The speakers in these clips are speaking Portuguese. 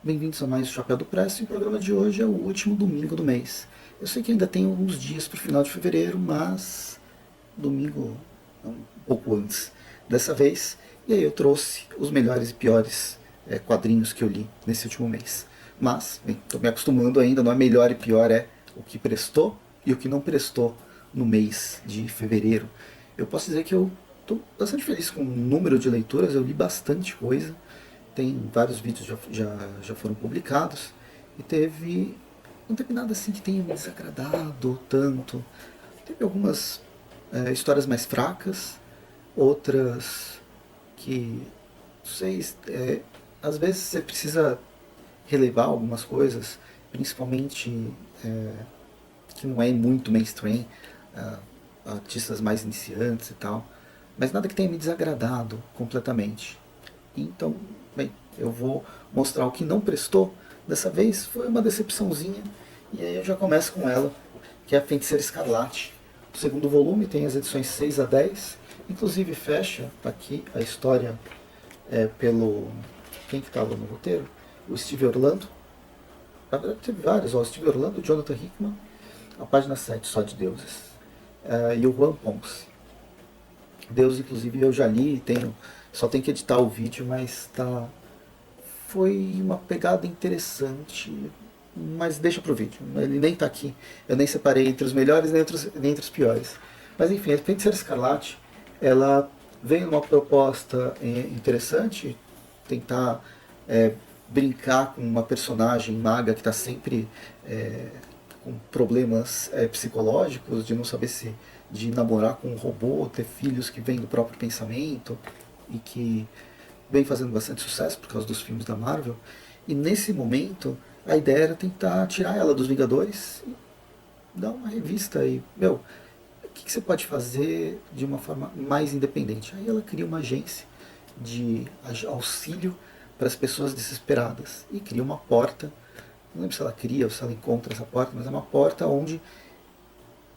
Bem-vindos a mais o Chapéu do Presto e o programa de hoje é o último domingo do mês. Eu sei que ainda tem alguns dias para o final de fevereiro, mas domingo é um pouco antes dessa vez. E aí eu trouxe os melhores e piores quadrinhos que eu li nesse último mês. Mas, bem, estou me acostumando ainda, não é melhor e pior, é o que prestou e o que não prestou no mês de fevereiro. Eu posso dizer que eu estou bastante feliz com o número de leituras, eu li bastante coisa. Tem vários vídeos já foram publicados e não teve nada assim que tenha me desagradado tanto. Teve algumas histórias mais fracas, outras que, não sei, às vezes você precisa relevar algumas coisas, principalmente que não é muito mainstream, uh, artistas mais iniciantes e tal, mas nada que tenha me desagradado completamente. Então, bem, eu vou mostrar o que não prestou. Dessa vez foi uma decepçãozinha, e aí eu já começo com ela, que é a Feiticeira Escarlate. O segundo volume tem as edições 6 a 10, inclusive fecha aqui a história pelo. Quem que estava no roteiro? O Steve Orlando. Na verdade teve vários, ó, o Steve Orlando, o Jonathan Hickman, a página 7 só de deuses. E o Juan Ponce. Deus, inclusive, eu já li, só tenho que editar o vídeo, mas foi uma pegada interessante, mas deixa pro vídeo. Ele nem tá aqui. Eu nem separei entre os melhores nem entre os piores. Mas enfim, a Feiticeira Escarlate, ela veio numa proposta interessante, tentar brincar com uma personagem maga que está sempre com problemas psicológicos, de não saber se de namorar com um robô, ter filhos que vêm do próprio pensamento e que vem fazendo bastante sucesso por causa dos filmes da Marvel. E nesse momento a ideia era tentar tirar ela dos Vingadores e dar uma revista e, meu, o que você pode fazer de uma forma mais independente? Aí ela cria uma agência de auxílio para as pessoas desesperadas e cria uma porta. Não lembro se ela cria ou se ela encontra essa porta, mas é uma porta onde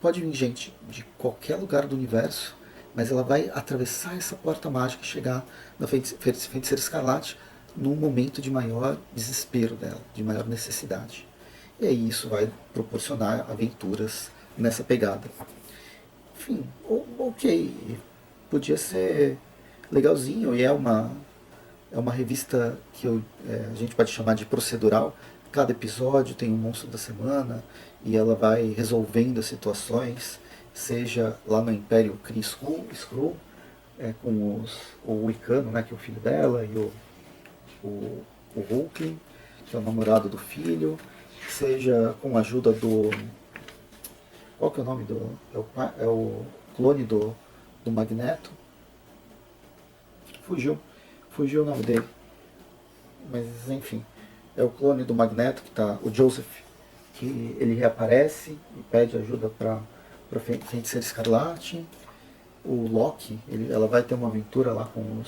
pode vir gente de qualquer lugar do universo, mas ela vai atravessar essa porta mágica e chegar na Feiticeira Escarlate num momento de maior desespero dela, de maior necessidade. E aí isso vai proporcionar aventuras nessa pegada. Enfim, ok, podia ser legalzinho e é uma revista que a gente pode chamar de procedural. Cada episódio tem um monstro da semana e ela vai resolvendo as situações, seja lá no Império Kree Skrull, com o Wiccan, né, que é o filho dela, e o Hulkling, que é o namorado do filho, seja com a ajuda do. Qual que é o nome do. É o clone do Magneto. Fugiu o nome dele. Mas enfim. É o clone do Magneto, que tá. O Joseph, que ele reaparece e pede ajuda para Feiticeira Escarlate. O Loki, ela vai ter uma aventura lá com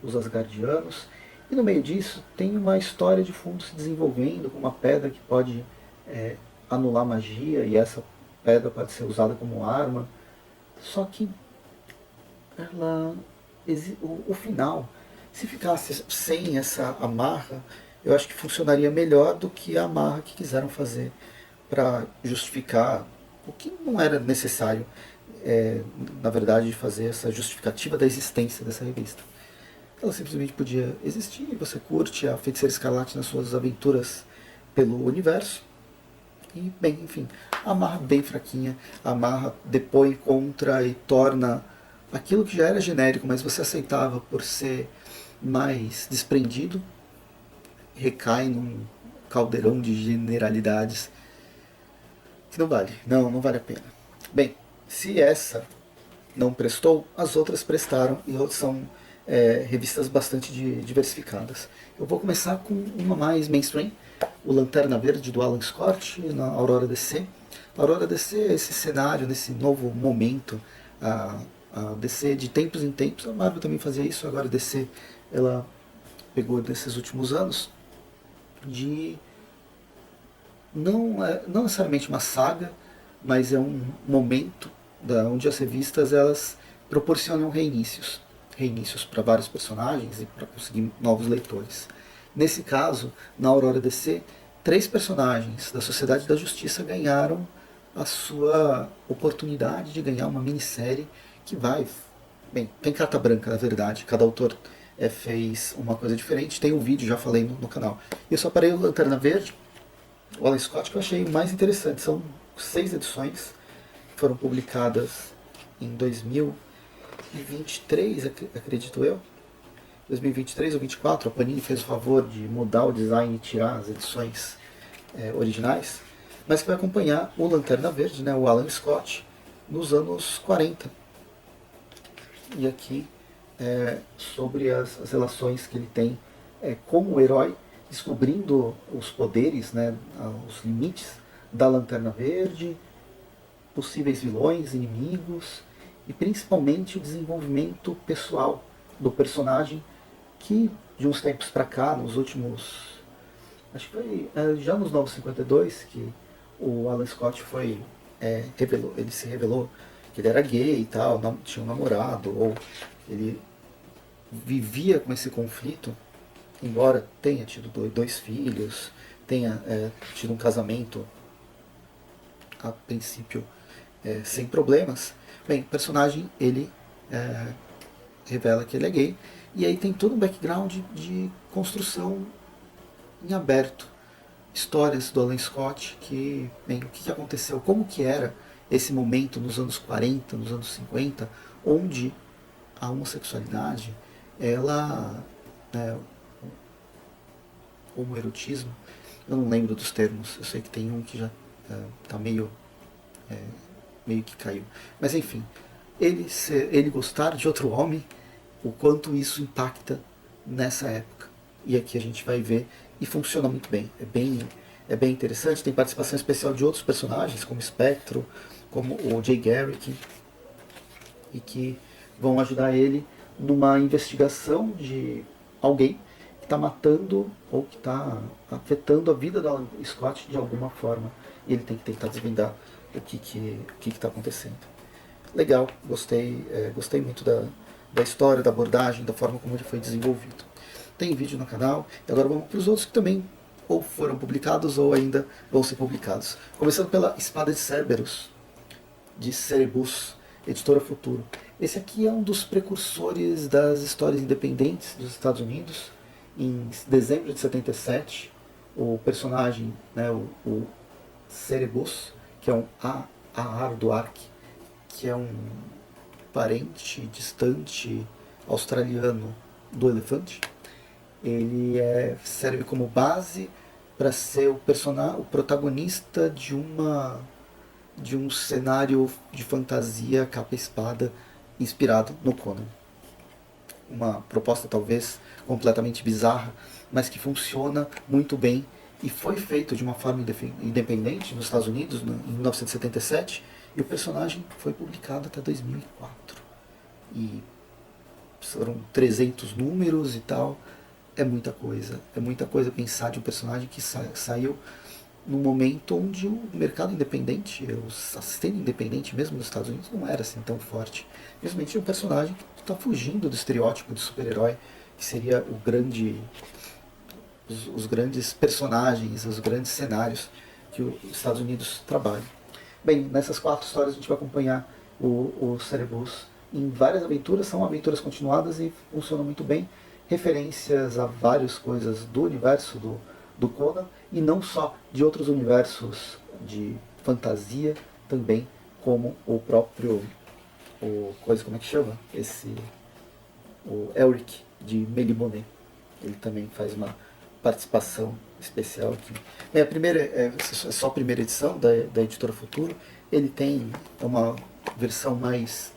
os Asgardianos. E no meio disso tem uma história de fundo se desenvolvendo com uma pedra que pode anular magia e essa pedra pode ser usada como arma. Só que ela, o final, se ficasse sem essa amarra, eu acho que funcionaria melhor do que a amarra que quiseram fazer para justificar o que não era necessário, na verdade, fazer essa justificativa da existência dessa revista. Ela simplesmente podia existir, você curte a Feiticeira Escarlate nas suas aventuras pelo universo. E, bem, enfim, a amarra bem fraquinha, a amarra depõe contra e torna aquilo que já era genérico, mas você aceitava por ser mais desprendido, recai num caldeirão de generalidades que não vale, não vale a pena. Bem, se essa não prestou, as outras prestaram e são revistas bastante diversificadas. Eu vou começar com uma mais mainstream, o Lanterna Verde do Alan Scott, na Aurora DC. A Aurora DC é esse cenário, nesse novo momento, a DC de tempos em tempos, a Marvel também fazia isso, agora a DC ela pegou desses últimos anos, de não necessariamente uma saga, mas é um momento onde as revistas elas proporcionam reinícios para vários personagens e para conseguir novos leitores. Nesse caso, na Aurora DC, 3 personagens da Sociedade da Justiça ganharam a sua oportunidade de ganhar uma minissérie que vai... Bem, tem carta branca, na verdade. Cada autor fez uma coisa diferente. Tem um vídeo, já falei no canal. E eu só parei o Lanterna Verde, o Alan Scott, que eu achei o mais interessante. São 6 edições que foram publicadas em 2023, acredito eu. 2023 ou 2024, a Panini fez o favor de mudar o design e tirar as edições originais, mas que vai acompanhar o Lanterna Verde, né, o Alan Scott, nos anos 40. E aqui sobre as relações que ele tem como herói, descobrindo os poderes, né, os limites da Lanterna Verde, possíveis vilões, inimigos e principalmente o desenvolvimento pessoal do personagem, que de uns tempos para cá, nos últimos... Acho que foi já nos 952 que o Alan Scott ele se revelou que ele era gay e tal, tinha um namorado, ou ele vivia com esse conflito, embora tenha tido 2 filhos, tenha tido um casamento a princípio sem problemas. Bem, o personagem ele revela que ele é gay, e aí tem todo um background de construção em aberto, histórias do Alan Scott, bem, o que aconteceu, como que era esse momento nos anos 40, nos anos 50, onde a homossexualidade, ela, homoerotismo, eu não lembro dos termos, eu sei que tem um que já está meio que caiu, mas enfim, ele gostar de outro homem, o quanto isso impacta nessa época. E aqui a gente vai ver, e funciona muito bem. É bem interessante, tem participação especial de outros personagens, como Spectro, como o Jay Garrick, e que vão ajudar ele numa investigação de alguém que está matando ou que está afetando a vida da Scott de alguma forma. E ele tem que tentar desvendar o que está acontecendo. Legal, gostei muito da história, da abordagem, da forma como ele foi desenvolvido. Tem vídeo no canal, e agora vamos para os outros que também ou foram publicados ou ainda vão ser publicados. Começando pela Espada de Cerberus, de Cerebus, editora Futuro. Esse aqui é um dos precursores das histórias independentes dos Estados Unidos. Em dezembro de 77, o personagem, né, o Cerebus, que é um Aardvark, que é um parente distante australiano do elefante, ele serve como base para ser o protagonista de um cenário de fantasia capa e espada inspirado no Conan. Uma proposta talvez completamente bizarra, mas que funciona muito bem e foi feito de uma forma independente nos Estados Unidos em 1977, e o personagem foi publicado até 2004. E foram 300 números e tal. É muita coisa pensar de um personagem que saiu num momento onde o mercado independente, os assistentes independentes mesmo nos Estados Unidos, não era assim tão forte. Simplesmente um personagem que está fugindo do estereótipo de super-herói, que seria os grandes personagens, os grandes cenários que os Estados Unidos trabalham. Bem, nessas 4 histórias a gente vai acompanhar o Cerebus em várias aventuras, são aventuras continuadas e funcionam muito bem, referências a várias coisas do universo do Conan, e não só de outros universos de fantasia também, como o próprio, como é que chama? O Elric de Melimonet. Ele também faz uma participação especial aqui. A primeira é só a primeira edição da Editora Futuro. Ele tem uma versão mais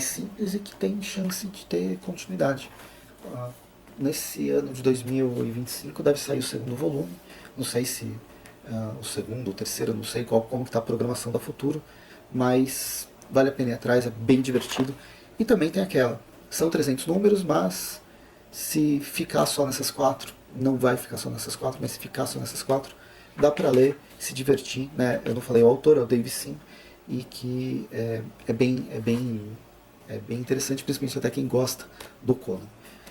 simples e que tem chance de ter continuidade. Nesse ano de 2025 deve sair o 2º volume. Não sei se o 2º, o 3º, não sei como está a programação da Futuro, mas vale a pena ir atrás, é bem divertido. E também tem são 300 números, mas se ficar só nessas 4, não vai ficar só nessas 4, mas se ficar só nessas 4, dá para ler, se divertir, né? Eu não falei o autor, é o Dave Sim, e que é bem interessante, principalmente até quem gosta do Conan.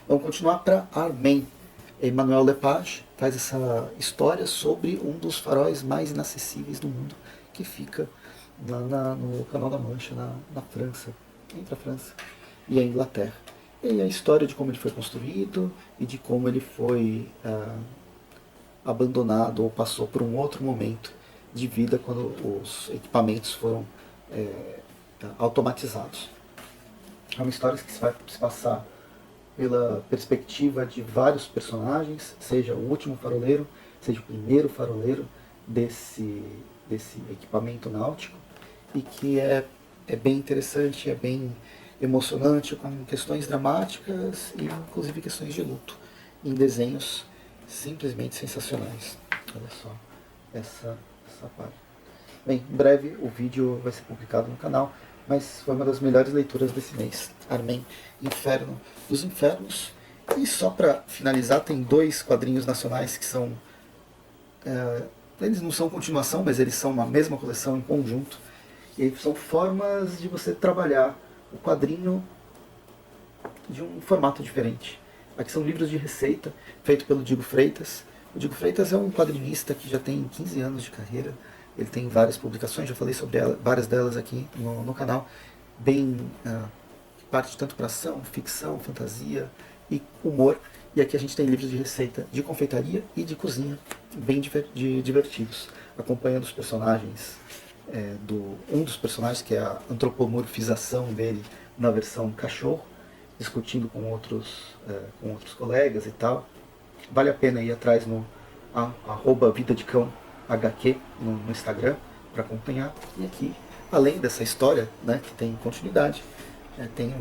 Vamos continuar para Armen. Emmanuel Lepage faz essa história sobre um dos faróis mais inacessíveis do mundo, que fica lá no Canal da Mancha, na França, entre a França e a Inglaterra. E a história de como ele foi construído e de como ele foi abandonado ou passou por um outro momento de vida quando os equipamentos foram automatizados. É uma história que vai se passar pela perspectiva de vários personagens, seja o último faroleiro, seja o primeiro faroleiro desse equipamento náutico, e que é bem interessante, é bem emocionante, com questões dramáticas e inclusive questões de luto, em desenhos simplesmente sensacionais. Olha só essa parte. Bem, em breve o vídeo vai ser publicado no canal, mas foi uma das melhores leituras desse mês. Armen, Inferno dos Infernos. E só para finalizar, tem 2 quadrinhos nacionais que são... eles não são continuação, mas eles são uma mesma coleção em conjunto. E são formas de você trabalhar o quadrinho de um formato diferente. Aqui são livros de receita, feito pelo Digo Freitas. O Digo Freitas é um quadrinista que já tem 15 anos de carreira. Ele tem várias publicações, já falei sobre várias delas aqui no canal. Bem, parte tanto para ação, ficção, fantasia e humor. E aqui a gente tem livros de receita de confeitaria e de cozinha, bem divertidos, acompanhando os personagens. Um dos personagens, que é a antropomorfização dele na versão cachorro, discutindo com outros colegas e tal. Vale a pena ir atrás no @vidadecão HQ no Instagram para acompanhar. E aqui, além dessa história, né, que tem continuidade, tem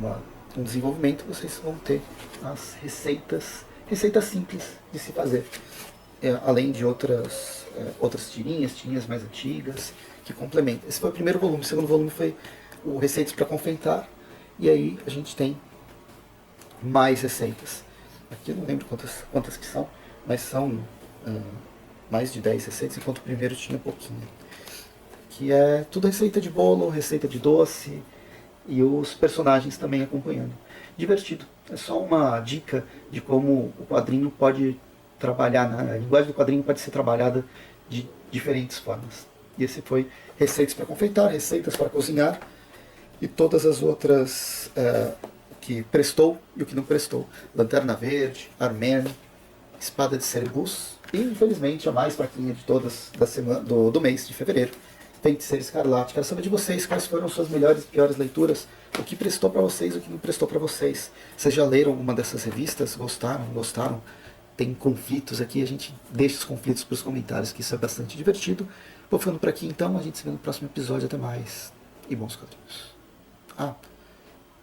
um desenvolvimento, vocês vão ter as receitas simples de se fazer, além de outras tirinhas mais antigas que complementam. Esse foi o primeiro volume. O segundo volume foi o Receitas para Confeitar, e aí a gente tem mais receitas. Aqui eu não lembro quantas que são, mas são mais de 10 receitas, enquanto o primeiro tinha pouquinho. Que é tudo receita de bolo, receita de doce, e os personagens também acompanhando. Divertido. É só uma dica de como o quadrinho pode trabalhar, a linguagem do quadrinho pode ser trabalhada de diferentes formas. E esse foi Receitas para Confeitar, Receitas para Cozinhar, e todas as outras, o que prestou e o que não prestou. Lanterna Verde, Armen, Espada de Cerebus, e infelizmente a mais fraquinha de todas do mês de fevereiro, Feiticeiro Escarlate. Quero saber de vocês quais foram suas melhores e piores leituras, o que prestou para vocês, o que não prestou para vocês. Vocês já leram alguma dessas revistas? Gostaram? Não gostaram? Tem conflitos aqui, a gente deixa os conflitos para os comentários, que isso é bastante divertido. Vou ficando por aqui então, a gente se vê no próximo episódio. Até mais e bons quadrinhos.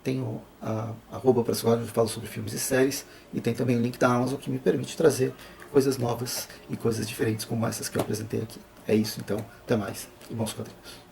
Tem a @, onde eu falo sobre filmes e séries, e tem também o link da Amazon, que me permite trazer coisas novas e coisas diferentes como essas que eu apresentei aqui. É isso então, até mais e bons quadrinhos.